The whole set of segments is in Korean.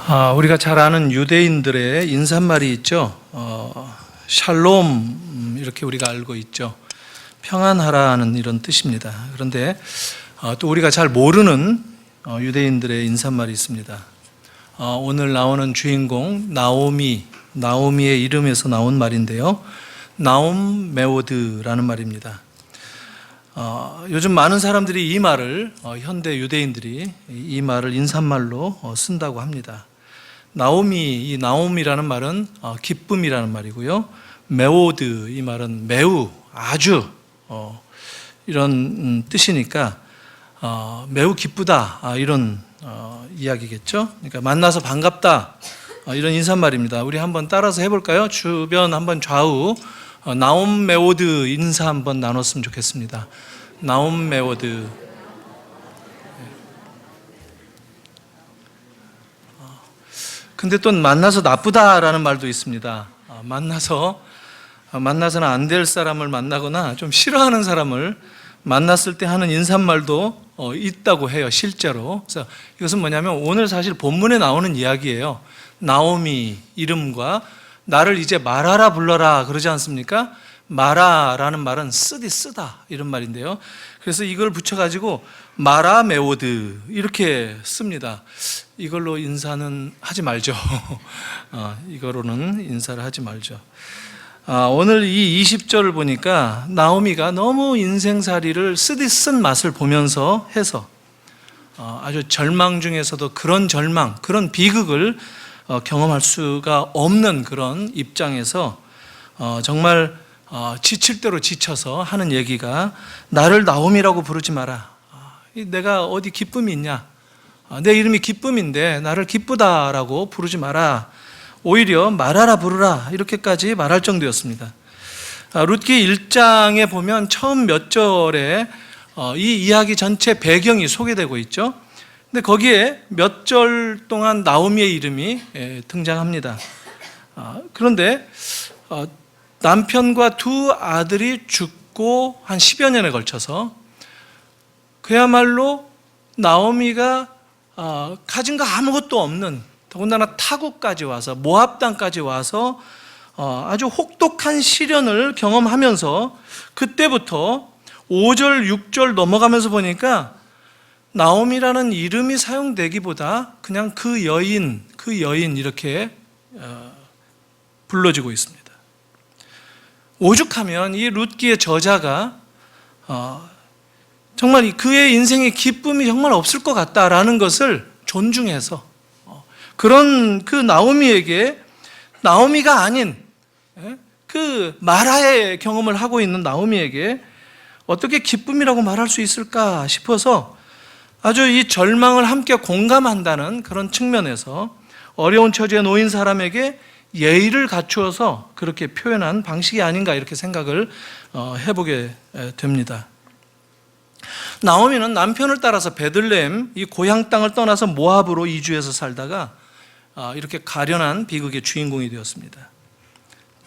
우리가 잘 아는 유대인들의 인사말이 있죠. 샬롬 이렇게 우리가 알고 있죠. 평안하라는 이런 뜻입니다. 그런데 또 우리가 잘 모르는 유대인들의 인사말이 있습니다. 오늘 나오는 주인공 나오미의 이름에서 나온 말인데요. 나옴 메오드라는 말입니다. 요즘 많은 사람들이 이 말을 현대 유대인들이 이 말을 인사말로 쓴다고 합니다. 이 나옴이라는 말은 기쁨이라는 말이고요. 메오드 이 말은 매우 아주 이런 뜻이니까 매우 기쁘다 이런 이야기겠죠. 그러니까 만나서 반갑다 이런 인사말입니다. 우리 한번 따라서 해볼까요? 주변 한번 좌우 나옴 메오드 인사 한번 나눴으면 좋겠습니다. 나옴 메오드. 근데 또 만나서 나쁘다라는 말도 있습니다. 만나서는 안 될 사람을 만나거나 좀 싫어하는 사람을 만났을 때 하는 인사말도 있다고 해요, 실제로. 그래서 이것은 뭐냐면 오늘 사실 본문에 나오는 이야기예요. 나오미 이름과 나를 이제 말하라 불러라 그러지 않습니까? 마라라는 말은 쓰다 이런 말인데요. 그래서 이걸 붙여가지고 마라 메오드 이렇게 씁니다. 이걸로 인사는 하지 말죠. 이거로는 인사를 하지 말죠. 오늘 이 20절을 보니까 나오미가 너무 인생살이를 쓰디쓴 맛을 보면서 해서 아주 절망 중에서도 그런 절망, 그런 비극을 경험할 수가 없는 그런 입장에서 정말 지칠 대로 지쳐서 하는 얘기가 나를 나옴이라고 부르지 마라. 내가 어디 기쁨이 있냐? 내 이름이 기쁨인데 나를 기쁘다라고 부르지 마라. 오히려 말하라 부르라 이렇게까지 말할 정도였습니다. 룻기 1장에 보면 처음 몇 절에 이 이야기 전체 배경이 소개되고 있죠. 근데 거기에 몇 절 동안 나오미의 이름이 등장합니다. 그런데 남편과 두 아들이 죽고 한 10여 년에 걸쳐서 그야말로 나오미가 가진 거 아무것도 없는, 더군다나 타국까지 와서 모압 땅까지 와서 아주 혹독한 시련을 경험하면서 그때부터 5절 6절 넘어가면서 보니까 나오미라는 이름이 사용되기보다 그냥 그 여인 이렇게 불러지고 있습니다. 오죽하면 이 룻기의 저자가 정말 그의 인생에 기쁨이 정말 없을 것 같다라는 것을 존중해서 그런 그 나오미에게 나오미가 아닌 그 마라의 경험을 하고 있는 나오미에게 어떻게 기쁨이라고 말할 수 있을까 싶어서 아주 이 절망을 함께 공감한다는 그런 측면에서 어려운 처지에 놓인 사람에게 예의를 갖추어서 그렇게 표현한 방식이 아닌가 이렇게 생각을 해보게 됩니다. 나오미는 남편을 따라서 베들레헴 이 고향 땅을 떠나서 모압으로 이주해서 살다가 이렇게 가련한 비극의 주인공이 되었습니다.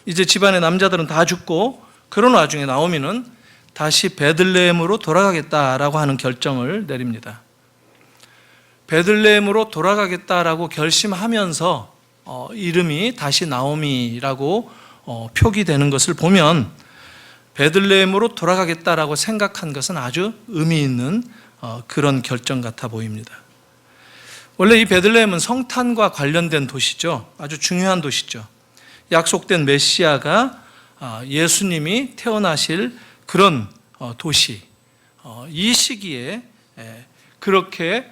이제 집안의 남자들은 다 죽고 그런 와중에 나오미는 다시 베들레헴으로 돌아가겠다라고 하는 결정을 내립니다. 베들레헴으로 돌아가겠다라고 결심하면서 이름이 다시 나오미라고 표기되는 것을 보면 베들레헴으로 돌아가겠다라고 생각한 것은 아주 의미 있는 그런 결정 같아 보입니다. 원래 이 베들레헴은 성탄과 관련된 도시죠. 아주 중요한 도시죠. 약속된 메시아가 예수님이 태어나실 그런 도시. 이 시기에 그렇게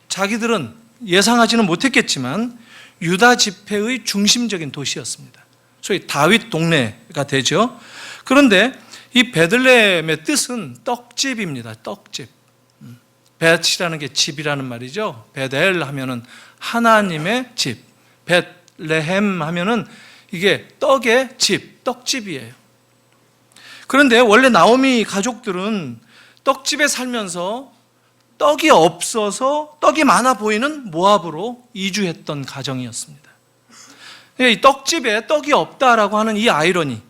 자기들은 예상하지는 못했겠지만 유다 지파의 중심적인 도시였습니다. 소위 다윗 동네가 되죠. 그런데 이 베들레헴의 뜻은 떡집입니다. 떡집. 벳이라는 게 집이라는 말이죠. 베델 하면은 하나님의 집. 벳레헴 하면은 이게 떡의 집, 떡집이에요. 그런데 원래 나오미 가족들은 떡집에 살면서 떡이 없어서 떡이 많아 보이는 모압으로 이주했던 가정이었습니다. 이 떡집에 떡이 없다라고 하는 이 아이러니,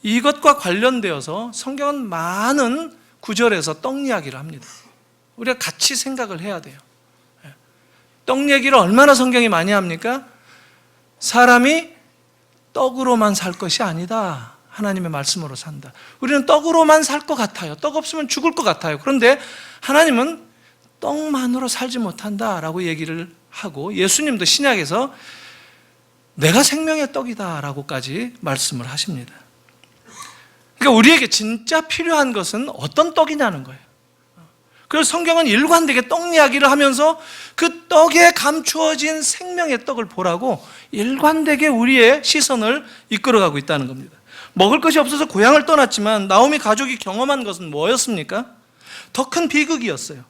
이것과 관련되어서 성경은 많은 구절에서 떡 이야기를 합니다. 우리가 같이 생각을 해야 돼요. 떡 얘기를 얼마나 성경이 많이 합니까? 사람이 떡으로만 살 것이 아니다. 하나님의 말씀으로 산다. 우리는 떡으로만 살 것 같아요. 떡 없으면 죽을 것 같아요. 그런데 하나님은 떡만으로 살지 못한다라고 얘기를 하고, 예수님도 신약에서 내가 생명의 떡이다라고까지 말씀을 하십니다. 그러니까 우리에게 진짜 필요한 것은 어떤 떡이냐는 거예요. 그래서 성경은 일관되게 떡 이야기를 하면서 그 떡에 감추어진 생명의 떡을 보라고 일관되게 우리의 시선을 이끌어가고 있다는 겁니다. 먹을 것이 없어서 고향을 떠났지만 나오미 가족이 경험한 것은 뭐였습니까? 더 큰 비극이었어요.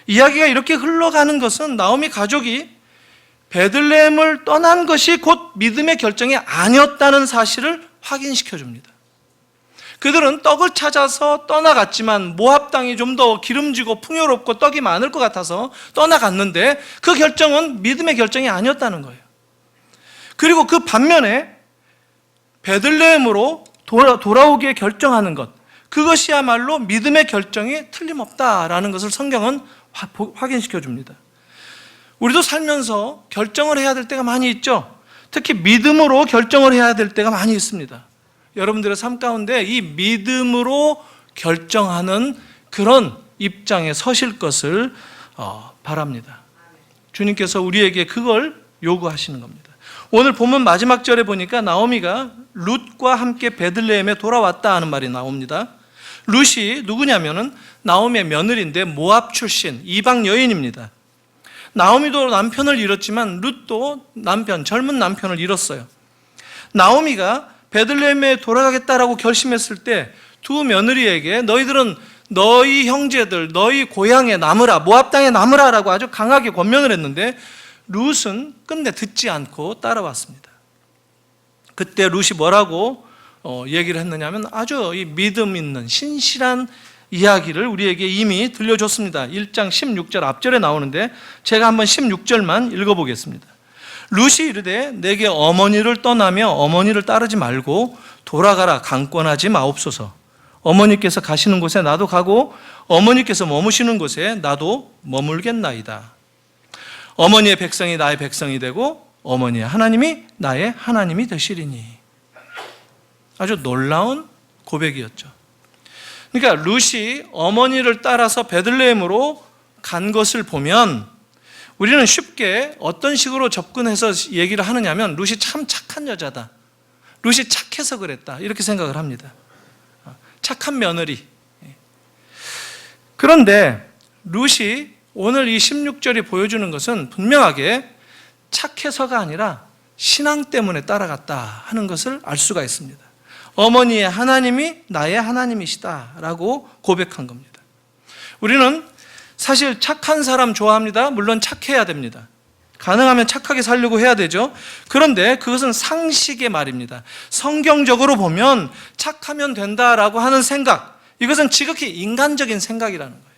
이야기가 이렇게 흘러가는 것은 나오미 가족이 베들레헴을 떠난 것이 곧 믿음의 결정이 아니었다는 사실을 확인시켜 줍니다. 그들은 떡을 찾아서 떠나갔지만 모압 땅이 좀 더 기름지고 풍요롭고 떡이 많을 것 같아서 떠나갔는데 그 결정은 믿음의 결정이 아니었다는 거예요. 그리고 그 반면에 베들레헴으로 돌아오기에 결정하는 것, 그것이야말로 믿음의 결정이 틀림없다라는 것을 성경은 확인시켜 줍니다. 우리도 살면서 결정을 해야 될 때가 많이 있죠. 특히 믿음으로 결정을 해야 될 때가 많이 있습니다. 여러분들의 삶 가운데 이 믿음으로 결정하는 그런 입장에 서실 것을 바랍니다. 주님께서 우리에게 그걸 요구하시는 겁니다. 오늘 본문 마지막 절에 보니까 나오미가 룻과 함께 베들레헴에 돌아왔다 하는 말이 나옵니다. 룻이 누구냐면은 나오미의 며느리인데 모압 출신 이방 여인입니다. 나오미도 남편을 잃었지만 룻도 젊은 남편을 잃었어요. 나오미가 베들레헴에 돌아가겠다라고 결심했을 때 두 며느리에게 너희들은 너희 형제들, 너희 고향에 남으라, 모압 땅에 남으라라고 아주 강하게 권면을 했는데 룻은 끝내 듣지 않고 따라왔습니다. 그때 룻이 뭐라고 얘기를 했느냐면 아주 이 믿음 있는 신실한 이야기를 우리에게 이미 들려줬습니다. 1장 16절 앞절에 나오는데 제가 한번 16절만 읽어보겠습니다. 룻이 이르되 내게 어머니를 떠나며 어머니를 따르지 말고 돌아가라 강권하지 마옵소서. 어머니께서 가시는 곳에 나도 가고 어머니께서 머무시는 곳에 나도 머물겠나이다. 어머니의 백성이 나의 백성이 되고 어머니의 하나님이 나의 하나님이 되시리니. 아주 놀라운 고백이었죠. 그러니까 룻이 어머니를 따라서 베들레헴으로 간 것을 보면 우리는 쉽게 어떤 식으로 접근해서 얘기를 하느냐면 룻이 참 착한 여자다, 룻이 착해서 그랬다, 이렇게 생각을 합니다. 착한 며느리. 그런데 룻이 오늘 이 16절이 보여주는 것은 분명하게 착해서가 아니라 신앙 때문에 따라갔다 하는 것을 알 수가 있습니다. 어머니의 하나님이 나의 하나님이시다라고 고백한 겁니다. 우리는 사실 착한 사람 좋아합니다. 물론 착해야 됩니다. 가능하면 착하게 살려고 해야 되죠. 그런데 그것은 상식의 말입니다. 성경적으로 보면 착하면 된다라고 하는 생각, 이것은 지극히 인간적인 생각이라는 거예요.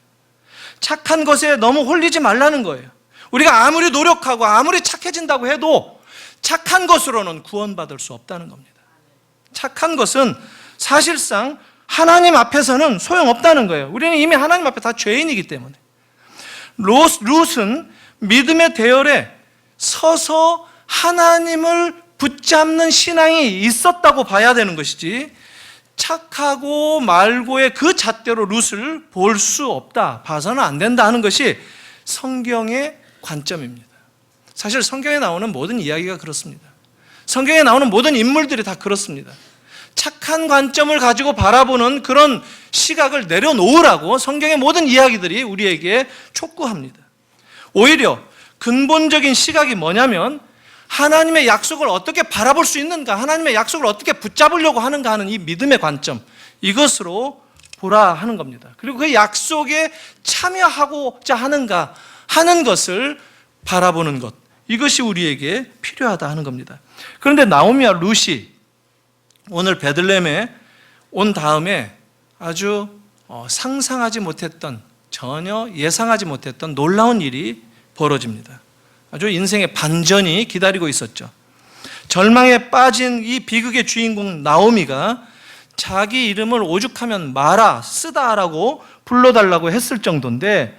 착한 것에 너무 홀리지 말라는 거예요. 우리가 아무리 노력하고 아무리 착해진다고 해도 착한 것으로는 구원받을 수 없다는 겁니다. 착한 것은 사실상 하나님 앞에서는 소용없다는 거예요. 우리는 이미 하나님 앞에 다 죄인이기 때문에. 룻은 믿음의 대열에 서서 하나님을 붙잡는 신앙이 있었다고 봐야 되는 것이지 착하고 말고의 그 잣대로 룻을 볼 수 없다, 봐서는 안 된다 하는 것이 성경의 관점입니다. 사실 성경에 나오는 모든 이야기가 그렇습니다. 성경에 나오는 모든 인물들이 다 그렇습니다. 착한 관점을 가지고 바라보는 그런 시각을 내려놓으라고 성경의 모든 이야기들이 우리에게 촉구합니다. 오히려 근본적인 시각이 뭐냐면 하나님의 약속을 어떻게 바라볼 수 있는가, 하나님의 약속을 어떻게 붙잡으려고 하는가 하는 이 믿음의 관점, 이것으로 보라 하는 겁니다. 그리고 그 약속에 참여하고자 하는가 하는 것을 바라보는 것, 이것이 우리에게 필요하다 하는 겁니다. 그런데 나오미와 룻이 오늘 베들레헴에 온 다음에 아주 상상하지 못했던, 전혀 예상하지 못했던 놀라운 일이 벌어집니다. 아주 인생의 반전이 기다리고 있었죠. 절망에 빠진 이 비극의 주인공 나오미가 자기 이름을 오죽하면 마라, 쓰다라고 불러달라고 했을 정도인데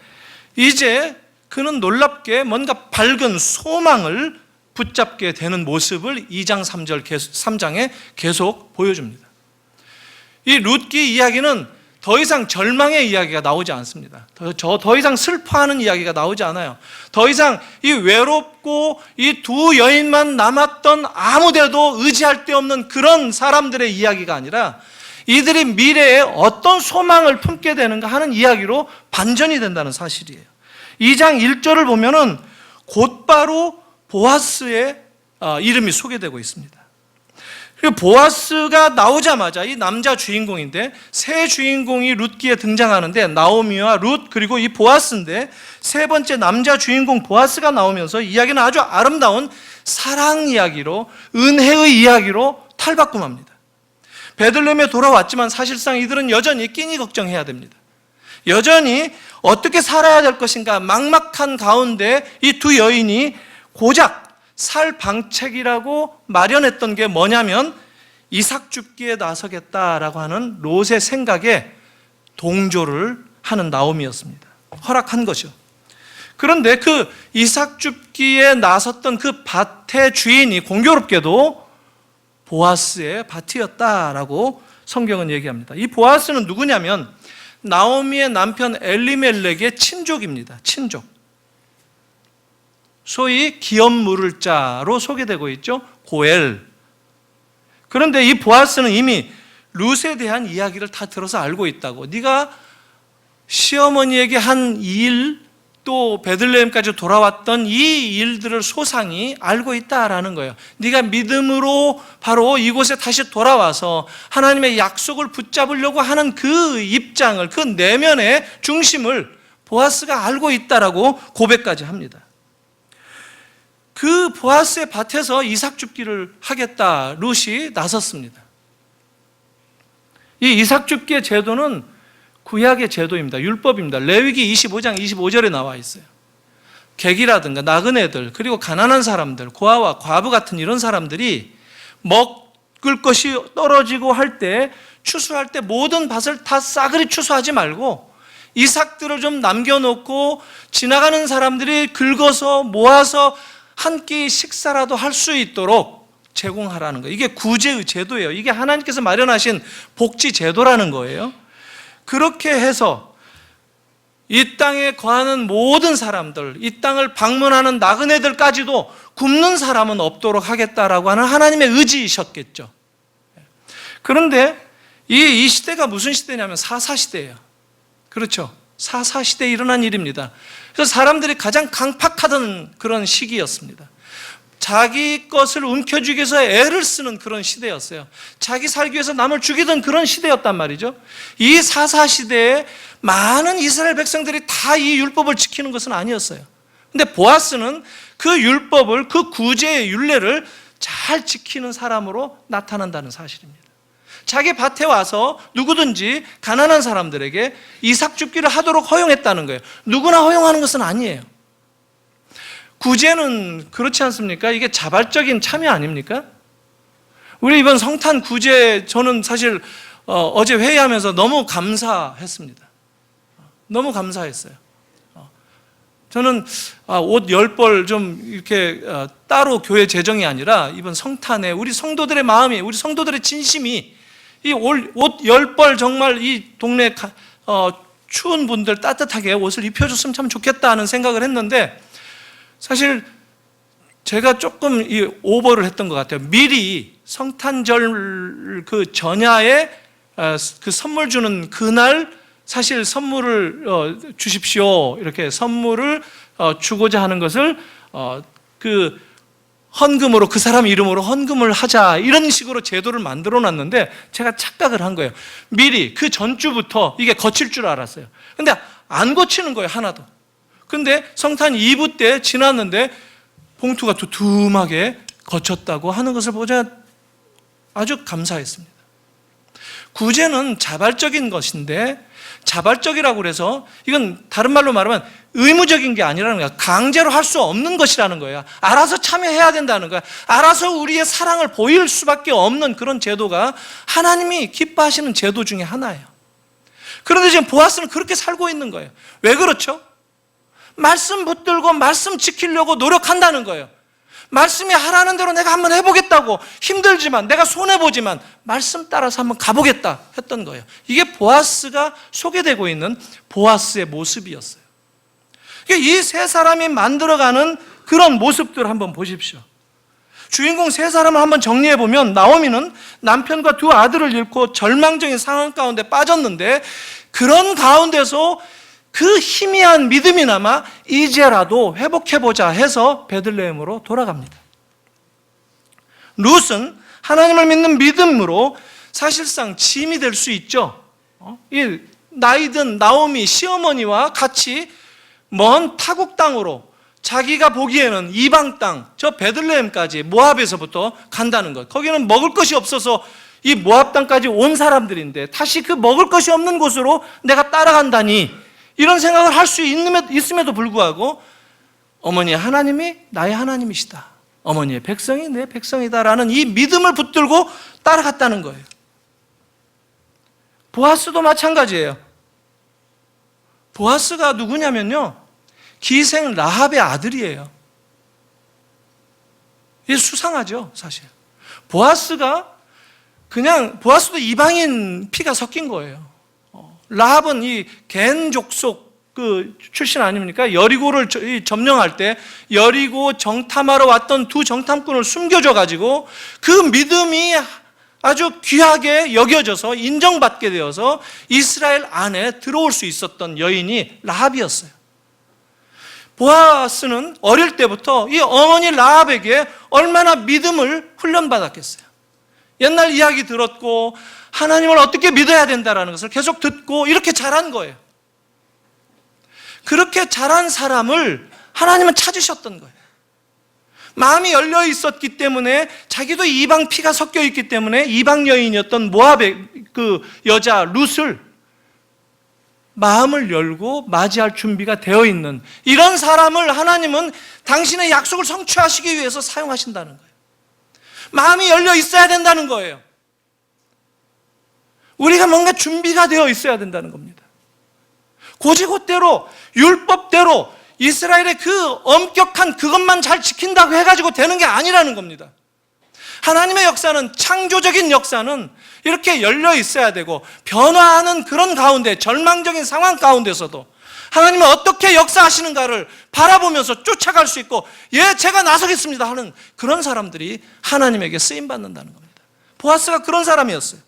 이제 그는 놀랍게 뭔가 밝은 소망을 붙잡게 되는 모습을 2장 3장에 계속 보여줍니다. 이 룻기 이야기는 더 이상 절망의 이야기가 나오지 않습니다. 더 이상 슬퍼하는 이야기가 나오지 않아요. 더 이상 이 외롭고 이 두 여인만 남았던 아무데도 의지할 데 없는 그런 사람들의 이야기가 아니라 이들이 미래에 어떤 소망을 품게 되는가 하는 이야기로 반전이 된다는 사실이에요. 2장 1절을 보면은 곧바로 보아스의 이름이 소개되고 있습니다. 그리고 보아스가 나오자마자 이 남자 주인공인데 새 주인공이 룻기에 등장하는데 나오미와 룻 그리고 이 보아스인데 세 번째 남자 주인공 보아스가 나오면서 이야기는 아주 아름다운 사랑 이야기로 은혜의 이야기로 탈바꿈합니다. 베들레헴에 돌아왔지만 사실상 이들은 여전히 끼니 걱정해야 됩니다. 여전히 어떻게 살아야 될 것인가 막막한 가운데 이 두 여인이 고작 살 방책이라고 마련했던 게 뭐냐면 이삭 줍기에 나서겠다라고 하는 롯의 생각에 동조를 하는 나오미였습니다. 허락한 것이요. 그런데 그 이삭 줍기에 나섰던 그 밭의 주인이 공교롭게도 보아스의 밭이었다라고 성경은 얘기합니다. 이 보아스는 누구냐면 나오미의 남편 엘리멜렉의 친족입니다. 친족. 소위 기업 물을 자로 소개되고 있죠. 고엘. 그런데 이 보아스는 이미 룻에 대한 이야기를 다 들어서 알고 있다고. 네가 시어머니에게 한 일, 또 베들레헴까지 돌아왔던 이 일들을 소상히 알고 있다라는 거예요. 네가 믿음으로 바로 이곳에 다시 돌아와서 하나님의 약속을 붙잡으려고 하는 그 입장을, 그 내면의 중심을 보아스가 알고 있다라고 고백까지 합니다. 그 보아스의 밭에서 이삭 줍기를 하겠다 룻이 나섰습니다. 이 이삭 줍기의 제도는 구약의 제도입니다. 율법입니다. 레위기 25장 25절에 나와 있어요. 객이라든가 나그네들 그리고 가난한 사람들, 고아와 과부 같은 이런 사람들이 먹을 것이 떨어지고 할 때 추수할 때 모든 밭을 다 싸그리 추수하지 말고 이삭들을 좀 남겨놓고 지나가는 사람들이 긁어서 모아서 한 끼 식사라도 할 수 있도록 제공하라는 거예요. 이게 구제의 제도예요. 이게 하나님께서 마련하신 복지 제도라는 거예요. 그렇게 해서 이 땅에 거하는 모든 사람들, 이 땅을 방문하는 나그네들까지도 굶는 사람은 없도록 하겠다라고 하는 하나님의 의지이셨겠죠. 그런데 이 시대가 무슨 시대냐면 사사시대예요. 그렇죠. 사사시대에 일어난 일입니다. 그래서 사람들이 가장 강팍하던 그런 시기였습니다. 자기 것을 움켜쥐기 위해서 애를 쓰는 그런 시대였어요. 자기 살기 위해서 남을 죽이던 그런 시대였단 말이죠. 이 사사시대에 많은 이스라엘 백성들이 다 이 율법을 지키는 것은 아니었어요. 근데 보아스는 그 율법을, 그 구제의 율례를 잘 지키는 사람으로 나타난다는 사실입니다. 자기 밭에 와서 누구든지 가난한 사람들에게 이삭 줍기를 하도록 허용했다는 거예요. 누구나 허용하는 것은 아니에요. 구제는 그렇지 않습니까? 이게 자발적인 참여 아닙니까? 우리 이번 성탄 구제 저는 사실 어제 회의하면서 너무 감사했습니다. 너무 감사했어요. 저는 옷 10벌 좀 이렇게 따로 교회 재정이 아니라 이번 성탄에 우리 성도들의 마음이, 우리 성도들의 진심이 이 옷 10벌 정말 이 동네 추운 분들 따뜻하게 옷을 입혀줬으면 참 좋겠다 하는 생각을 했는데 사실 제가 조금 이 오버를 했던 것 같아요. 미리 성탄절 그 전야에 그 선물 주는 그날 사실 선물을 주십시오. 이렇게 선물을 주고자 하는 것을 그 헌금으로 그 사람 이름으로 헌금을 하자 이런 식으로 제도를 만들어 놨는데 제가 착각을 한 거예요. 미리 그 전주부터 이게 거칠 줄 알았어요. 근데 안 거치는 거예요. 하나도. 근데 성탄 2부 때 지났는데 봉투가 두툼하게 거쳤다고 하는 것을 보자 아주 감사했습니다. 구제는 자발적인 것인데 자발적이라고 그래서 이건 다른 말로 말하면 의무적인 게 아니라는 거야. 강제로 할 수 없는 것이라는 거야. 알아서 참여해야 된다는 거야. 알아서 우리의 사랑을 보일 수밖에 없는 그런 제도가 하나님이 기뻐하시는 제도 중에 하나예요. 그런데 지금 보아스는 그렇게 살고 있는 거예요. 왜 그렇죠? 말씀 붙들고 말씀 지키려고 노력한다는 거예요. 말씀이 하라는 대로 내가 한번 해보겠다고, 힘들지만 내가 손해보지만 말씀 따라서 한번 가보겠다 했던 거예요. 이게 보아스가 소개되고 있는 보아스의 모습이었어요. 이 세 사람이 만들어가는 그런 모습들을 한번 보십시오. 주인공 세 사람을 한번 정리해보면, 나오미는 남편과 두 아들을 잃고 절망적인 상황 가운데 빠졌는데, 그런 가운데서 그 희미한 믿음이나마 이제라도 회복해보자 해서 베들레헴으로 돌아갑니다. 룻은 하나님을 믿는 믿음으로 사실상 짐이 될 수 있죠. 이 나이든 나오미 시어머니와 같이 먼 타국 땅으로, 자기가 보기에는 이방 땅, 저 베들레헴까지 모압에서부터 간다는 것. 거기는 먹을 것이 없어서 이 모압 땅까지 온 사람들인데 다시 그 먹을 것이 없는 곳으로 내가 따라간다니, 이런 생각을 할 수 있음에도 불구하고 어머니 하나님이 나의 하나님이시다, 어머니의 백성이 내 백성이다라는 이 믿음을 붙들고 따라갔다는 거예요. 보아스도 마찬가지예요. 보아스가 누구냐면요, 기생 라합의 아들이에요. 이게 수상하죠, 사실. 보아스도 이방인 피가 섞인 거예요. 라합은 이 겐 족속 그 출신 아닙니까? 여리고를 점령할 때 여리고 정탐하러 왔던 두 정탐꾼을 숨겨줘 가지고 그 믿음이 아주 귀하게 여겨져서 인정받게 되어서 이스라엘 안에 들어올 수 있었던 여인이 라합이었어요. 보아스는 어릴 때부터 이 어머니 라합에게 얼마나 믿음을 훈련받았겠어요. 옛날 이야기 들었고 하나님을 어떻게 믿어야 된다는 것을 계속 듣고 이렇게 자란 거예요. 그렇게 자란 사람을 하나님은 찾으셨던 거예요. 마음이 열려 있었기 때문에, 자기도 이방 피가 섞여 있기 때문에 이방 여인이었던 모압의 그 여자 룻을 마음을 열고 맞이할 준비가 되어 있는 이런 사람을 하나님은 당신의 약속을 성취하시기 위해서 사용하신다는 거예요. 마음이 열려 있어야 된다는 거예요. 우리가 뭔가 준비가 되어 있어야 된다는 겁니다. 고지고대로 율법대로 이스라엘의 그 엄격한 그것만 잘 지킨다고 해가지고 되는 게 아니라는 겁니다. 하나님의 역사는, 창조적인 역사는 이렇게 열려 있어야 되고, 변화하는 그런 가운데, 절망적인 상황 가운데서도 하나님은 어떻게 역사하시는가를 바라보면서 쫓아갈 수 있고, 예, 제가 나서겠습니다 하는 그런 사람들이 하나님에게 쓰임받는다는 겁니다. 보아스가 그런 사람이었어요.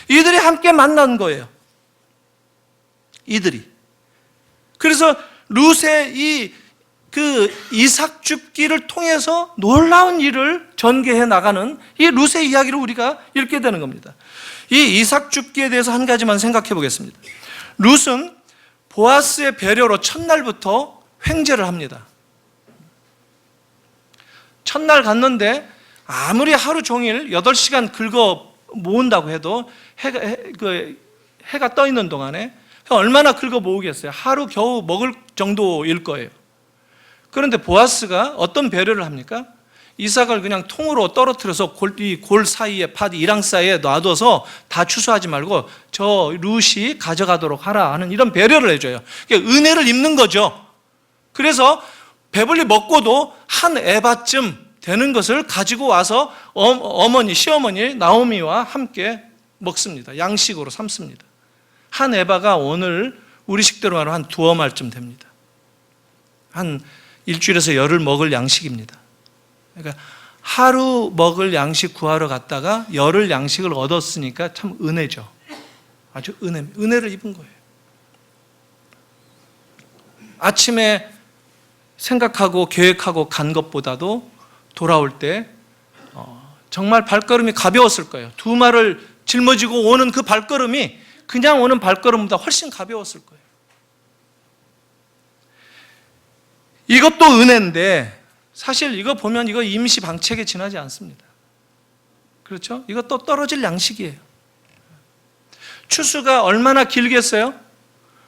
이들이 함께 만난 거예요. 이들이. 그래서 룻의 이삭 줍기를 통해서 놀라운 일을 전개해 나가는 이 룻의 이야기를 우리가 읽게 되는 겁니다. 이 이삭 줍기에 대해서 한 가지만 생각해 보겠습니다. 룻은 보아스의 배려로 첫날부터 횡재를 합니다. 첫날 갔는데 아무리 하루 종일 8시간 긁어 모은다고 해도 해가 떠 있는 동안에 얼마나 긁어 모으겠어요? 하루 겨우 먹을 정도일 거예요. 그런데 보아스가 어떤 배려를 합니까? 이삭을 그냥 통으로 떨어뜨려서 골 사이에, 이랑 사이에 놔둬서 다 추수하지 말고 저 룻이 가져가도록 하라 하는 이런 배려를 해줘요. 은혜를 입는 거죠. 그래서 배불리 먹고도 한 에바쯤 되는 것을 가지고 와서 시어머니 나오미와 함께 먹습니다. 양식으로 삼습니다. 한 에바가 오늘 우리 식대로 말하면 한 두어 말쯤 됩니다. 한 일주일에서 열흘 먹을 양식입니다. 그러니까 하루 먹을 양식 구하러 갔다가 열흘 양식을 얻었으니까 참 은혜죠. 아주 은혜를 입은 거예요. 아침에 생각하고 계획하고 간 것보다도 돌아올 때 정말 발걸음이 가벼웠을 거예요. 두 말을 짊어지고 오는 그 발걸음이 그냥 오는 발걸음보다 훨씬 가벼웠을 거예요. 이것도 은혜인데 사실 이거 보면 이거 임시 방책에 지나지 않습니다. 그렇죠? 이것도 떨어질 양식이에요. 추수가 얼마나 길겠어요?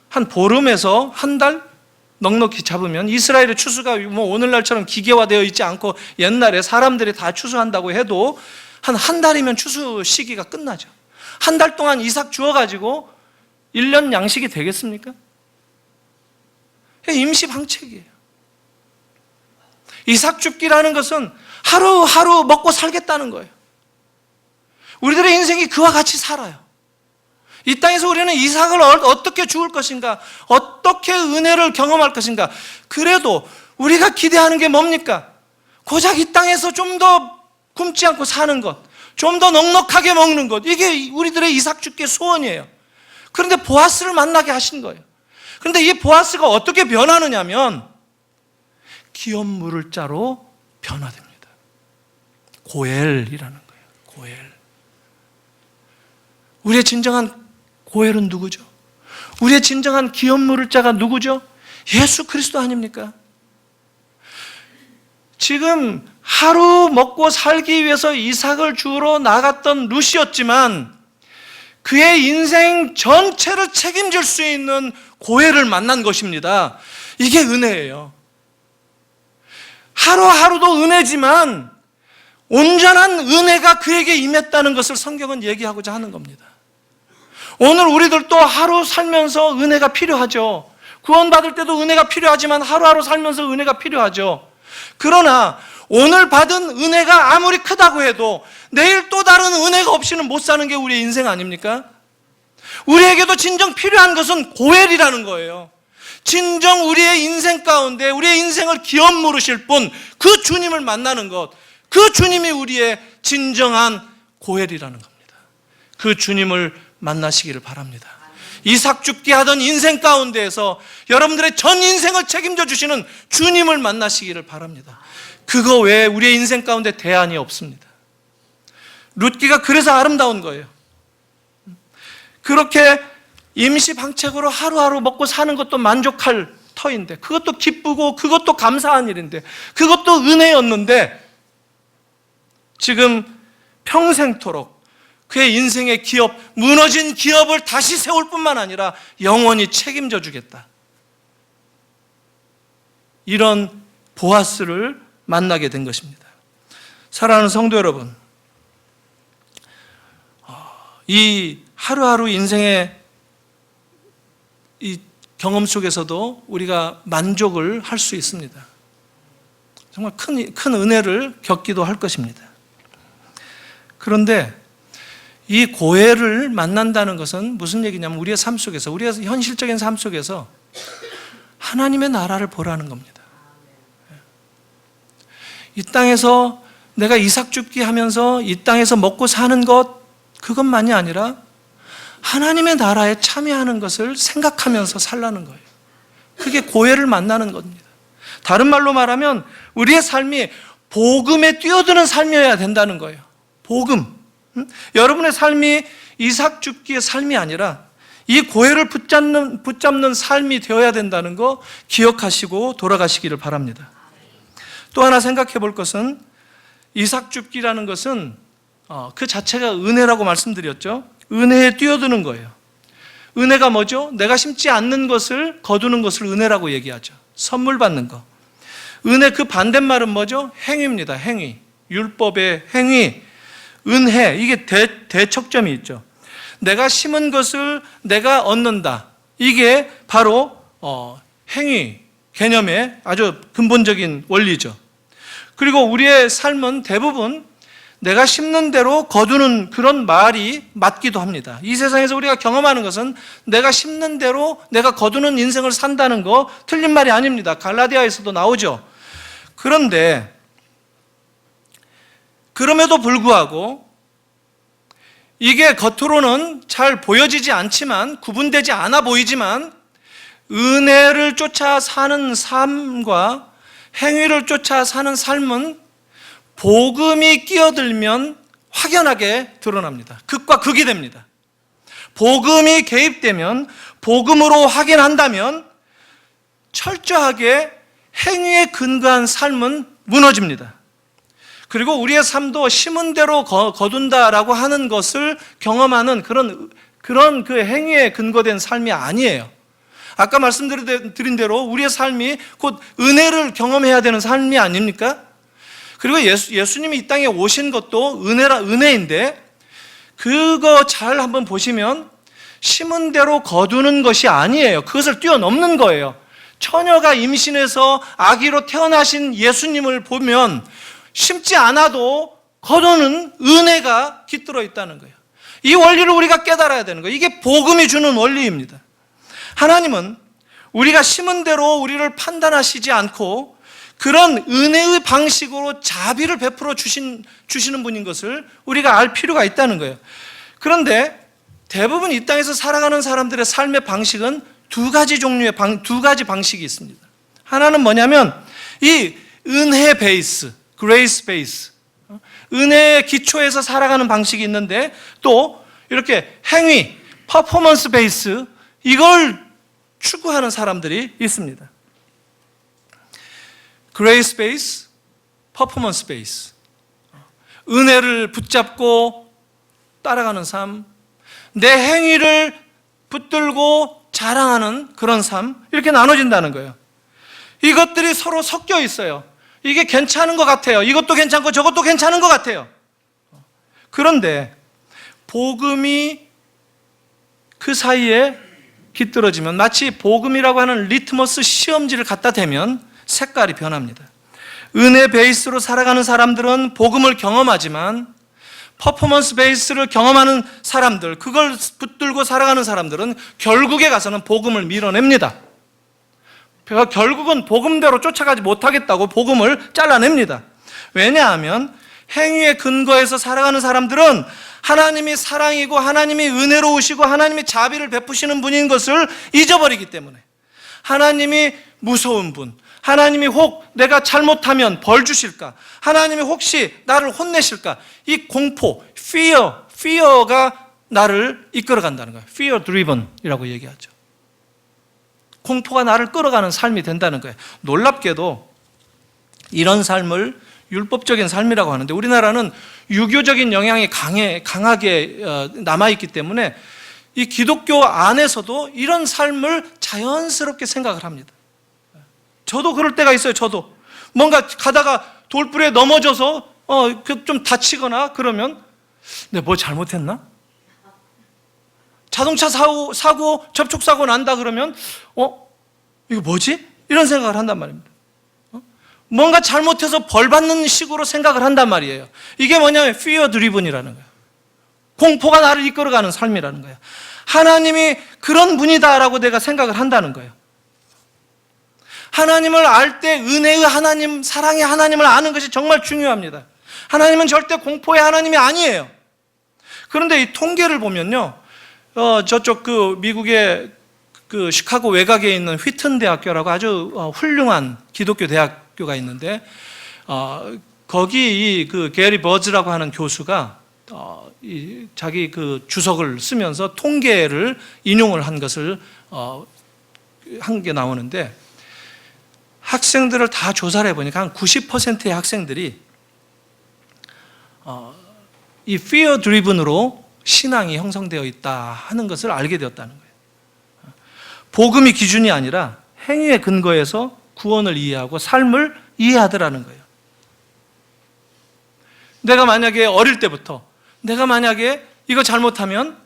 한 보름에서 한 달 넉넉히 잡으면, 이스라엘의 추수가 뭐 오늘날처럼 기계화되어 있지 않고 옛날에 사람들이 다 추수한다고 해도 한 달이면 추수 시기가 끝나죠. 한 달 동안 이삭 주어가지고 1년 양식이 되겠습니까? 임시방책이에요. 이삭 줍기라는 것은 하루하루 먹고 살겠다는 거예요. 우리들의 인생이 그와 같이 살아요. 이 땅에서 우리는 이삭을 어떻게 죽을 것인가, 어떻게 은혜를 경험할 것인가. 그래도 우리가 기대하는 게 뭡니까? 고작 이 땅에서 좀 더 굶지 않고 사는 것, 좀 더 넉넉하게 먹는 것, 이게 우리들의 이삭 줍기의 소원이에요. 그런데 보아스를 만나게 하신 거예요. 그런데 이 보아스가 어떻게 변하느냐면 기업 물을 자로 변화됩니다. 고엘이라는 거예요. 고엘. 우리의 진정한 고엘은 누구죠? 우리의 진정한 기업 물을 자가 누구죠? 예수 그리스도 아닙니까? 지금 하루 먹고 살기 위해서 이삭을 주우러 나갔던 룻이었지만 그의 인생 전체를 책임질 수 있는 고엘을 만난 것입니다. 이게 은혜예요. 하루하루도 은혜지만 온전한 은혜가 그에게 임했다는 것을 성경은 얘기하고자 하는 겁니다. 오늘 우리들도 하루 살면서 은혜가 필요하죠. 구원받을 때도 은혜가 필요하지만 하루하루 살면서 은혜가 필요하죠. 그러나 오늘 받은 은혜가 아무리 크다고 해도 내일 또 다른 은혜가 없이는 못 사는 게 우리의 인생 아닙니까? 우리에게도 진정 필요한 것은 고엘이라는 거예요. 진정 우리의 인생 가운데 우리의 인생을 기업 물으실 분, 그 주님을 만나는 것, 그 주님이 우리의 진정한 고엘이라는 겁니다. 그 주님을 만나시기를 바랍니다. 이삭 줍기 하던 인생 가운데에서 여러분들의 전 인생을 책임져 주시는 주님을 만나시기를 바랍니다. 그거 외에 우리의 인생 가운데 대안이 없습니다. 룻기가 그래서 아름다운 거예요. 그렇게 임시방책으로 하루하루 먹고 사는 것도 만족할 터인데, 그것도 기쁘고 그것도 감사한 일인데, 그것도 은혜였는데 지금 평생토록 그의 인생의 기업, 무너진 기업을 다시 세울 뿐만 아니라 영원히 책임져 주겠다, 이런 보아스를 만나게 된 것입니다. 사랑하는 성도 여러분, 이 하루하루 인생의 이 경험 속에서도 우리가 만족을 할 수 있습니다. 정말 큰 은혜를 겪기도 할 것입니다. 그런데 이 고엘을 만난다는 것은 무슨 얘기냐면 우리의 삶 속에서, 우리의 현실적인 삶 속에서 하나님의 나라를 보라는 겁니다. 이 땅에서 내가 이삭 줍기 하면서 이 땅에서 먹고 사는 것, 그것만이 아니라 하나님의 나라에 참여하는 것을 생각하면서 살라는 거예요. 그게 고엘을 만나는 겁니다. 다른 말로 말하면 우리의 삶이 복음에 뛰어드는 삶이어야 된다는 거예요. 복음. 여러분의 삶이 이삭 줍기의 삶이 아니라 이 고엘을 붙잡는 삶이 되어야 된다는 거 기억하시고 돌아가시기를 바랍니다. 또 하나 생각해 볼 것은, 이삭 줍기라는 것은 그 자체가 은혜라고 말씀드렸죠. 은혜에 뛰어드는 거예요. 은혜가 뭐죠? 내가 심지 않는 것을 거두는 것을 은혜라고 얘기하죠. 선물 받는 거. 은혜 그 반대말은 뭐죠? 행위입니다. 행위. 율법의 행위, 은혜, 이게 대척점이 있죠. 내가 심은 것을 내가 얻는다. 이게 바로 행위 개념의 아주 근본적인 원리죠. 그리고 우리의 삶은 대부분 내가 심는 대로 거두는 그런 말이 맞기도 합니다. 이 세상에서 우리가 경험하는 것은 내가 심는 대로 내가 거두는 인생을 산다는 거 틀린 말이 아닙니다. 갈라디아에서도 나오죠. 그런데 그럼에도 불구하고 이게 겉으로는 잘 보여지지 않지만, 구분되지 않아 보이지만, 은혜를 쫓아 사는 삶과 행위를 쫓아 사는 삶은 복음이 끼어들면 확연하게 드러납니다. 극과 극이 됩니다. 복음이 개입되면, 복음으로 확인한다면 철저하게 행위에 근거한 삶은 무너집니다. 그리고 우리의 삶도 심은 대로 거둔다라고 하는 것을 경험하는 그런 그 행위에 근거된 삶이 아니에요. 아까 말씀드린 대로 우리의 삶이 곧 은혜를 경험해야 되는 삶이 아닙니까? 그리고 예수님이 이 땅에 오신 것도 은혜인데, 그거 잘 한번 보시면 심은 대로 거두는 것이 아니에요. 그것을 뛰어넘는 거예요. 처녀가 임신해서 아기로 태어나신 예수님을 보면 심지 않아도 거두는 은혜가 깃들어 있다는 거예요. 이 원리를 우리가 깨달아야 되는 거예요. 이게 복음이 주는 원리입니다. 하나님은 우리가 심은 대로 우리를 판단하시지 않고 그런 은혜의 방식으로 자비를 베풀어 주시는 분인 것을 우리가 알 필요가 있다는 거예요. 그런데 대부분 이 땅에서 살아가는 사람들의 삶의 방식은 두 가지 방식이 있습니다. 하나는 뭐냐면 이 은혜 베이스, 그레이스 베이스, 은혜의 기초에서 살아가는 방식이 있는데 또 이렇게 행위, 퍼포먼스 베이스, 이걸 추구하는 사람들이 있습니다. 그레이스 베이스, 퍼포먼스 베이스. 은혜를 붙잡고 따라가는 삶, 내 행위를 붙들고 자랑하는 그런 삶, 이렇게 나눠진다는 거예요. 이것들이 서로 섞여 있어요. 이게 괜찮은 것 같아요. 이것도 괜찮고 저것도 괜찮은 것 같아요. 그런데 복음이 그 사이에 깃들어지면 마치 복음이라고 하는 리트머스 시험지를 갖다 대면 색깔이 변합니다. 은혜 베이스로 살아가는 사람들은 복음을 경험하지만 퍼포먼스 베이스를 경험하는 사람들, 그걸 붙들고 살아가는 사람들은 결국에 가서는 복음을 밀어냅니다. 결국은 복음대로 쫓아가지 못하겠다고 복음을 잘라냅니다. 왜냐하면 행위의 근거에서 살아가는 사람들은 하나님이 사랑이고 하나님이 은혜로우시고 하나님이 자비를 베푸시는 분인 것을 잊어버리기 때문에, 하나님이 무서운 분, 하나님이 혹 내가 잘못하면 벌 주실까, 하나님이 혹시 나를 혼내실까, 이 공포, fear가 나를 이끌어간다는 거예요. fear driven 이라고 얘기하죠. 공포가 나를 끌어가는 삶이 된다는 거예요. 놀랍게도 이런 삶을 율법적인 삶이라고 하는데 우리나라는 유교적인 영향이 강하게 남아있기 때문에 이 기독교 안에서도 이런 삶을 자연스럽게 생각을 합니다. 저도 그럴 때가 있어요. 저도 뭔가 가다가 돌불에 넘어져서 좀 다치거나 그러면 내가 뭐 잘못했나? 자동차 사고 접촉사고 난다 그러면 이거 뭐지? 이런 생각을 한단 말입니다. 뭔가 잘못해서 벌 받는 식으로 생각을 한단 말이에요. 이게 뭐냐면 fear driven이라는 거예요. 공포가 나를 이끌어가는 삶이라는 거예요. 하나님이 그런 분이다라고 내가 생각을 한다는 거예요. 하나님을 알 때 은혜의 하나님, 사랑의 하나님을 아는 것이 정말 중요합니다. 하나님은 절대 공포의 하나님이 아니에요. 그런데 이 통계를 보면요, 저쪽 미국의 시카고 외곽에 있는 휘튼 대학교라고 아주 훌륭한 기독교 대학교가 있는데, 거기 게리 버즈라고 하는 교수가 자기 주석을 쓰면서 통계를 인용을 한 것을 한 게 나오는데, 학생들을 다 조사를 해보니까 한 90%의 학생들이 이 fear driven으로 신앙이 형성되어 있다 하는 것을 알게 되었다는 거예요. 복음이 기준이 아니라 행위의 근거에서 구원을 이해하고 삶을 이해하더라는 거예요. 내가 만약에 어릴 때부터 내가 만약에 이거 잘못하면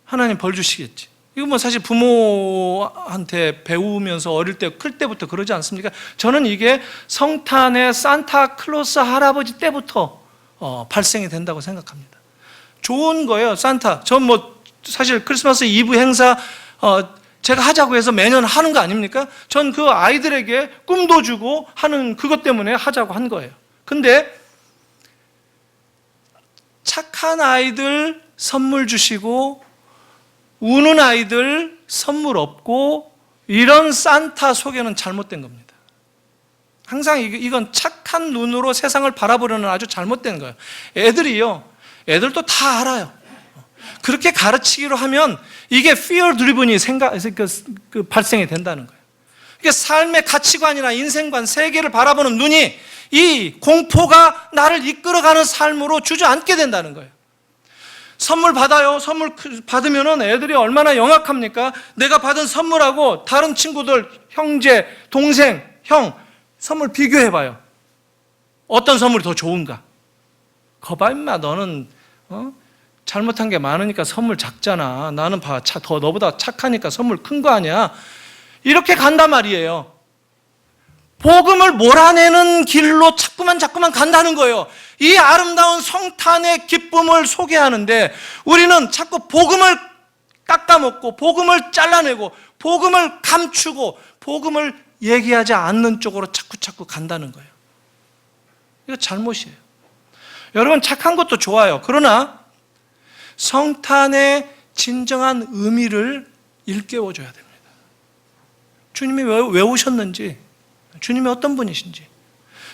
하나님 벌 주시겠지. 이거 뭐 사실 부모한테 배우면서 어릴 때, 클 때부터 그러지 않습니까? 저는 이게 성탄의 산타클로스 할아버지 때부터 발생이 된다고 생각합니다. 좋은 거예요, 산타. 전 뭐 사실 크리스마스 이브 행사 제가 하자고 해서 매년 하는 거 아닙니까? 전 그 아이들에게 꿈도 주고 하는 그것 때문에 하자고 한 거예요. 근데 착한 아이들 선물 주시고 우는 아이들 선물 없고 이런 산타 속에는 잘못된 겁니다. 항상 이건 착한 눈으로 세상을 바라보려는 아주 잘못된 거예요. 애들도 다 알아요. 그렇게 가르치기로 하면 이게 fear driven이 발생이 된다는 거예요. 이게 삶의 가치관이나 인생관, 세계를 바라보는 눈이 이 공포가 나를 이끌어가는 삶으로 주저앉게 된다는 거예요. 선물 받아요. 선물 받으면 애들이 얼마나 영악합니까? 내가 받은 선물하고 다른 친구들, 형제, 동생, 형 선물 비교해봐요. 어떤 선물이 더 좋은가? 거봐 임마, 너는 잘못한 게 많으니까 선물 작잖아. 나는 더 너보다 착하니까 선물 큰 거 아니야. 이렇게 간단 말이에요. 복음을 몰아내는 길로 자꾸만 간다는 거예요. 이 아름다운 성탄의 기쁨을 소개하는데 우리는 자꾸 복음을 깎아먹고 복음을 잘라내고 복음을 감추고 복음을 얘기하지 않는 쪽으로 자꾸 간다는 거예요. 이거 잘못이에요. 여러분, 착한 것도 좋아요. 그러나 성탄의 진정한 의미를 일깨워줘야 됩니다. 주님이 왜 오셨는지, 주님이 어떤 분이신지,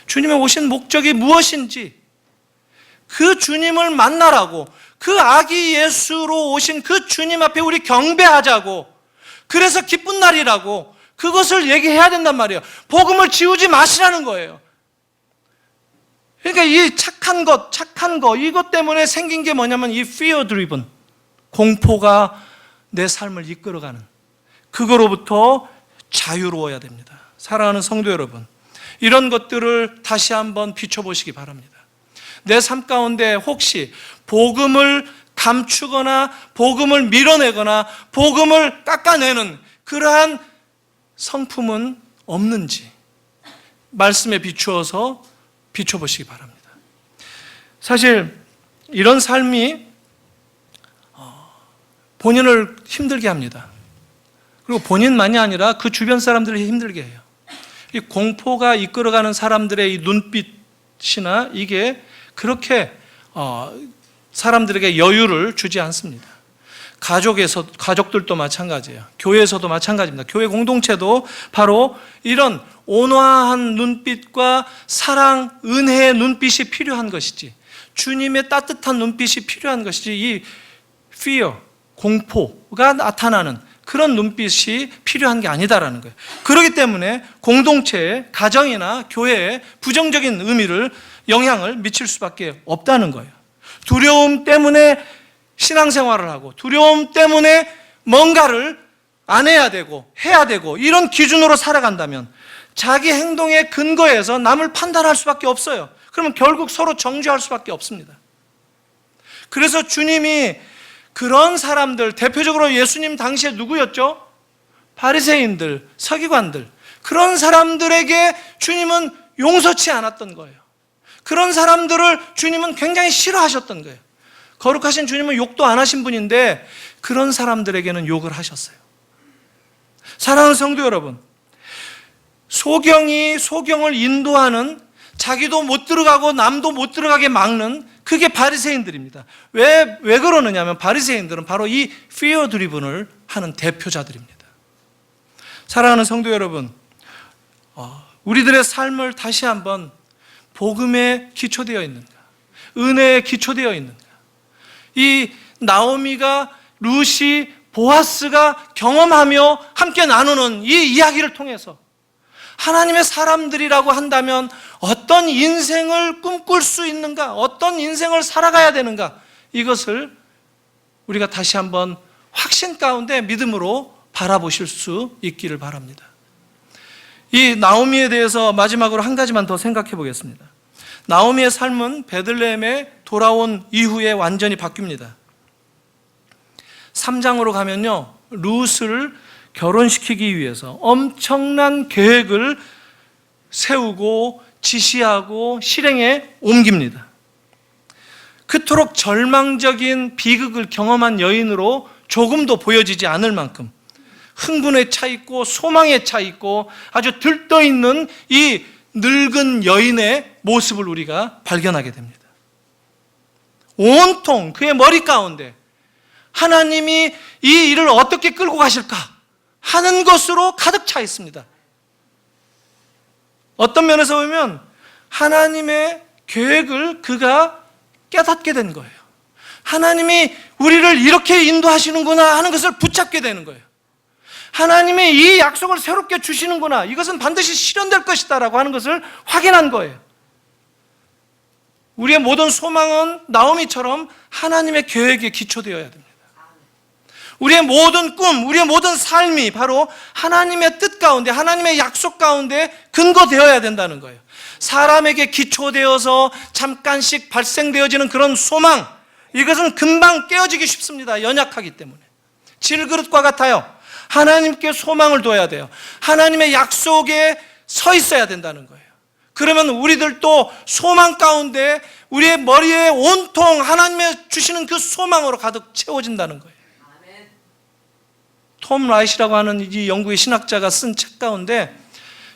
주님의 오신 목적이 무엇인지, 그 주님을 만나라고, 그 아기 예수로 오신 그 주님 앞에 우리 경배하자고, 그래서 기쁜 날이라고 그것을 얘기해야 된단 말이에요. 복음을 지우지 마시라는 거예요. 그러니까 이 착한 거 이것 때문에 생긴 게 뭐냐면 이 fear driven, 공포가 내 삶을 이끌어가는, 그거로부터 자유로워야 됩니다. 사랑하는 성도 여러분, 이런 것들을 다시 한번 비춰보시기 바랍니다. 내 삶 가운데 혹시 복음을 감추거나 복음을 밀어내거나 복음을 깎아내는 그러한 성품은 없는지 말씀에 비추어서 비춰보시기 바랍니다. 사실 이런 삶이 본인을 힘들게 합니다. 그리고 본인만이 아니라 그 주변 사람들을 힘들게 해요. 이 공포가 이끌어가는 사람들의 이 눈빛이나 이게 그렇게 사람들에게 여유를 주지 않습니다. 가족들도 마찬가지예요. 교회에서도 마찬가지입니다. 교회 공동체도 바로 이런 온화한 눈빛과 사랑, 은혜의 눈빛이 필요한 것이지, 주님의 따뜻한 눈빛이 필요한 것이지, 이 fear, 공포가 나타나는 그런 눈빛이 필요한 게 아니다라는 거예요. 그렇기 때문에 공동체에, 가정이나 교회에 부정적인 의미를, 영향을 미칠 수밖에 없다는 거예요. 두려움 때문에 신앙생활을 하고 두려움 때문에 뭔가를 안 해야 되고 해야 되고 이런 기준으로 살아간다면 자기 행동의 근거에서 남을 판단할 수밖에 없어요. 그러면 결국 서로 정죄할 수밖에 없습니다. 그래서 주님이 그런 사람들, 대표적으로 예수님 당시에 누구였죠? 바리새인들, 서기관들, 그런 사람들에게 주님은 용서치 않았던 거예요. 그런 사람들을 주님은 굉장히 싫어하셨던 거예요. 거룩하신 주님은 욕도 안 하신 분인데 그런 사람들에게는 욕을 하셨어요. 사랑하는 성도 여러분, 소경이 소경을 인도하는, 자기도 못 들어가고 남도 못 들어가게 막는, 그게 바리새인들입니다. 왜 그러느냐면 바리새인들은 바로 이 fear driven을 하는 대표자들입니다. 사랑하는 성도 여러분, 우리들의 삶을 다시 한번 복음에 기초되어 있는가, 은혜에 기초되어 있는가, 이 나오미가, 룻이, 보아스가 경험하며 함께 나누는 이 이야기를 통해서 하나님의 사람들이라고 한다면 어떤 인생을 꿈꿀 수 있는가, 어떤 인생을 살아가야 되는가, 이것을 우리가 다시 한번 확신 가운데 믿음으로 바라보실 수 있기를 바랍니다. 이 나오미에 대해서 마지막으로 한 가지만 더 생각해 보겠습니다. 나오미의 삶은 베들레헴에 돌아온 이후에 완전히 바뀝니다. 3장으로 가면요, 룻을 결혼시키기 위해서 엄청난 계획을 세우고 지시하고 실행에 옮깁니다. 그토록 절망적인 비극을 경험한 여인으로 조금도 보여지지 않을 만큼 흥분에 차 있고 소망에 차 있고 아주 들떠있는 이 늙은 여인의 모습을 우리가 발견하게 됩니다. 온통 그의 머리 가운데 하나님이 이 일을 어떻게 끌고 가실까 하는 것으로 가득 차 있습니다. 어떤 면에서 보면 하나님의 계획을 그가 깨닫게 된 거예요. 하나님이 우리를 이렇게 인도하시는구나 하는 것을 붙잡게 되는 거예요. 하나님이 이 약속을 새롭게 주시는구나, 이것은 반드시 실현될 것이다 라고 하는 것을 확인한 거예요. 우리의 모든 소망은 나오미처럼 하나님의 계획에 기초되어야 됩니다. 우리의 모든 꿈, 우리의 모든 삶이 바로 하나님의 뜻 가운데, 하나님의 약속 가운데 근거되어야 된다는 거예요. 사람에게 기초되어서 잠깐씩 발생되어지는 그런 소망, 이것은 금방 깨어지기 쉽습니다. 연약하기 때문에. 질그릇과 같아요. 하나님께 소망을 둬야 돼요. 하나님의 약속에 서 있어야 된다는 거예요. 그러면 우리들도 소망 가운데 우리의 머리에 온통 하나님의 주시는 그 소망으로 가득 채워진다는 거예요. 톰 라이시라고 하는 이 영국의 신학자가 쓴 책 가운데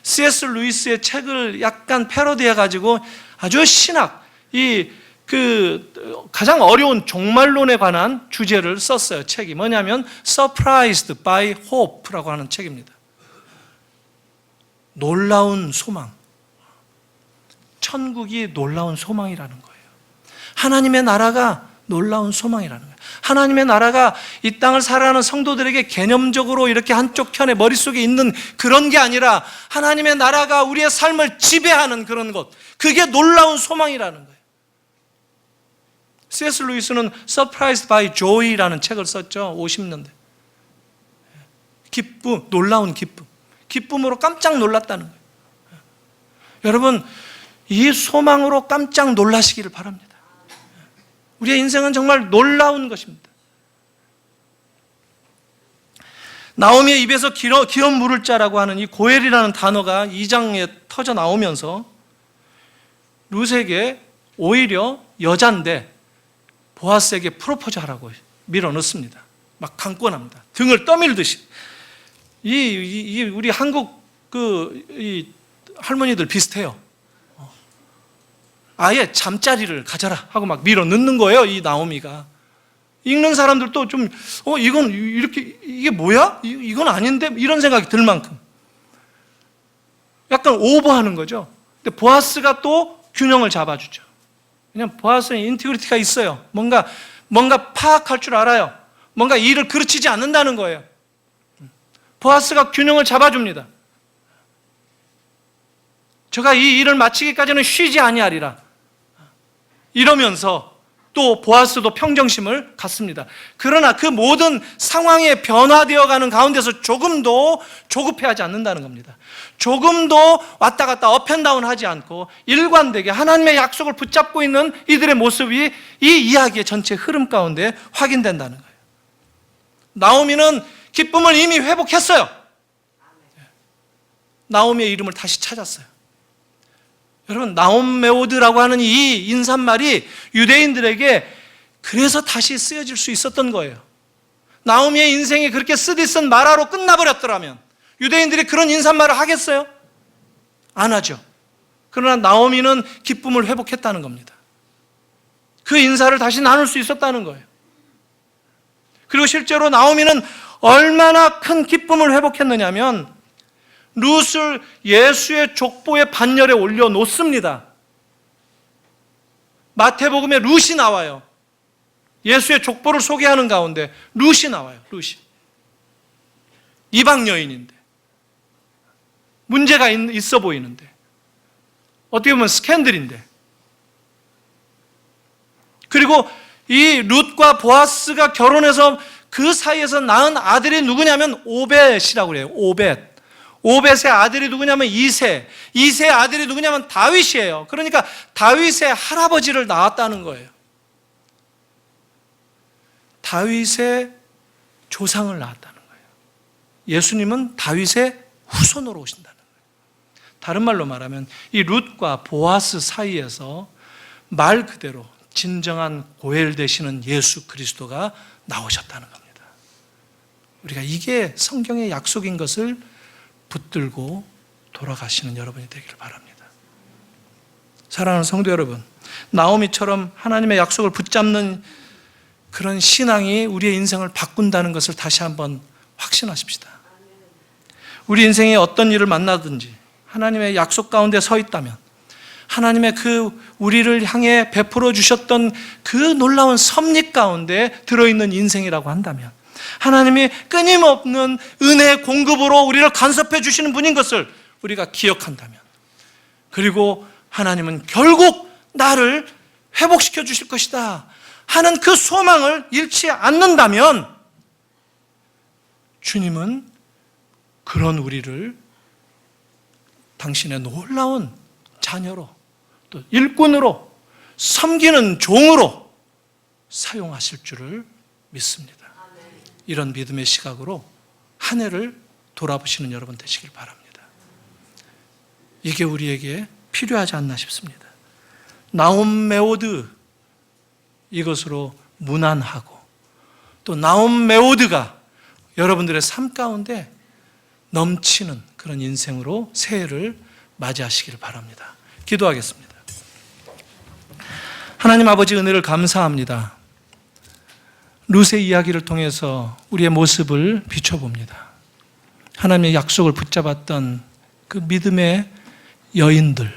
C.S. 루이스의 책을 약간 패러디해가지고 아주 신학, 가장 어려운 종말론에 관한 주제를 썼어요. 책이 뭐냐면 Surprised by Hope라고 하는 책입니다. 놀라운 소망. 천국이 놀라운 소망이라는 거예요. 하나님의 나라가 놀라운 소망이라는 거예요. 하나님의 나라가 이 땅을 살아가는 성도들에게 개념적으로 이렇게 한쪽 편에 머릿속에 있는 그런 게 아니라 하나님의 나라가 우리의 삶을 지배하는 그런 것, 그게 놀라운 소망이라는 거예요. C.S. 루이스는 Surprised by Joy라는 책을 썼죠. 50년대. 기쁨, 놀라운 기쁨. 기쁨으로 깜짝 놀랐다는 거예요. 여러분, 이 소망으로 깜짝 놀라시기를 바랍니다. 우리의 인생은 정말 놀라운 것입니다. 나오미의 입에서 기업 물을 자라고 하는 이 고엘이라는 단어가 2장에 터져 나오면서 룻에게 오히려 여잔데 보아스에게 프로포즈 하라고 밀어넣습니다. 막 강권합니다. 등을 떠밀듯이. 우리 한국 할머니들 비슷해요. 아예 잠자리를 가져라 하고 막 밀어넣는 거예요, 이 나오미가. 읽는 사람들도 좀, 이건 이렇게, 이게 뭐야? 이건 아닌데? 이런 생각이 들 만큼. 약간 오버하는 거죠. 근데 보아스가 또 균형을 잡아주죠. 왜냐면 보아스는 인티그리티가 있어요. 뭔가 파악할 줄 알아요. 뭔가 일을 그르치지 않는다는 거예요. 보아스가 균형을 잡아줍니다. 제가 이 일을 마치기까지는 쉬지 아니하리라. 이러면서 또 보아스도 평정심을 갖습니다. 그러나 그 모든 상황에 변화되어가는 가운데서 조금도 조급해하지 않는다는 겁니다. 조금도 왔다 갔다 업앤다운 하지 않고 일관되게 하나님의 약속을 붙잡고 있는 이들의 모습이 이 이야기의 전체 흐름 가운데 확인된다는 거예요. 나오미는 기쁨을 이미 회복했어요. 나오미의 이름을 다시 찾았어요. 여러분, 나옴메오드라고 하는 이 인사말이 유대인들에게 그래서 다시 쓰여질 수 있었던 거예요. 나오미의 인생이 그렇게 쓰디쓴 마라로 끝나버렸더라면 유대인들이 그런 인사말을 하겠어요? 안 하죠. 그러나 나오미는 기쁨을 회복했다는 겁니다. 그 인사를 다시 나눌 수 있었다는 거예요. 그리고 실제로 나오미는 얼마나 큰 기쁨을 회복했느냐면 룻을 예수의 족보의 반열에 올려놓습니다. 마태복음에 룻이 나와요. 예수의 족보를 소개하는 가운데 룻이 나와요. 룻이. 이방 여인인데. 문제가 있어 보이는데. 어떻게 보면 스캔들인데. 그리고 이 룻과 보아스가 결혼해서 그 사이에서 낳은 아들이 누구냐면 오벳이라고 그래요. 오벳의 아들이 누구냐면 이세의 아들이 누구냐면 다윗이에요. 그러니까 다윗의 할아버지를 낳았다는 거예요. 다윗의 조상을 낳았다는 거예요. 예수님은 다윗의 후손으로 오신다는 거예요. 다른 말로 말하면 이 룻과 보아스 사이에서 말 그대로 진정한 고엘 되시는 예수 그리스도가 나오셨다는 겁니다. 우리가 이게 성경의 약속인 것을 붙들고 돌아가시는 여러분이 되기를 바랍니다. 사랑하는 성도 여러분, 나오미처럼 하나님의 약속을 붙잡는 그런 신앙이 우리의 인생을 바꾼다는 것을 다시 한번 확신하십시다. 우리 인생에 어떤 일을 만나든지 하나님의 약속 가운데 서 있다면 하나님의 우리를 향해 베풀어 주셨던 그 놀라운 섭리 가운데 들어있는 인생이라고 한다면 하나님이 끊임없는 은혜의 공급으로 우리를 간섭해 주시는 분인 것을 우리가 기억한다면, 그리고 하나님은 결국 나를 회복시켜 주실 것이다 하는 그 소망을 잃지 않는다면 주님은 그런 우리를 당신의 놀라운 자녀로, 또 일꾼으로, 섬기는 종으로 사용하실 줄을 믿습니다. 이런 믿음의 시각으로 한 해를 돌아보시는 여러분 되시길 바랍니다. 이게 우리에게 필요하지 않나 싶습니다. 나움 메오드, 이것으로 무난하고, 또 나움 메오드가 여러분들의 삶 가운데 넘치는 그런 인생으로 새해를 맞이하시길 바랍니다. 기도하겠습니다. 하나님 아버지, 은혜를 감사합니다. 룻의 이야기를 통해서 우리의 모습을 비춰봅니다. 하나님의 약속을 붙잡았던 그 믿음의 여인들,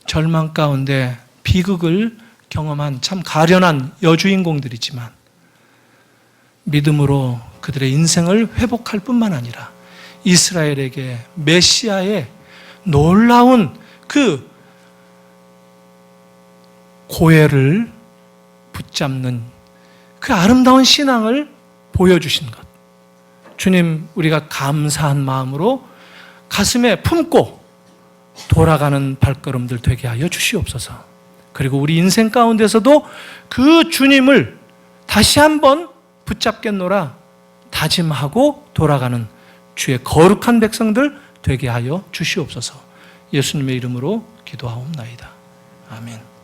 절망 가운데 비극을 경험한 참 가련한 여주인공들이지만 믿음으로 그들의 인생을 회복할 뿐만 아니라 이스라엘에게 메시아의 놀라운 그 고해를 붙잡는 그 아름다운 신앙을 보여주신 것, 주님, 우리가 감사한 마음으로 가슴에 품고 돌아가는 발걸음들 되게 하여 주시옵소서. 그리고 우리 인생 가운데서도 그 주님을 다시 한번 붙잡겠노라 다짐하고 돌아가는 주의 거룩한 백성들 되게 하여 주시옵소서. 예수님의 이름으로 기도하옵나이다. 아멘.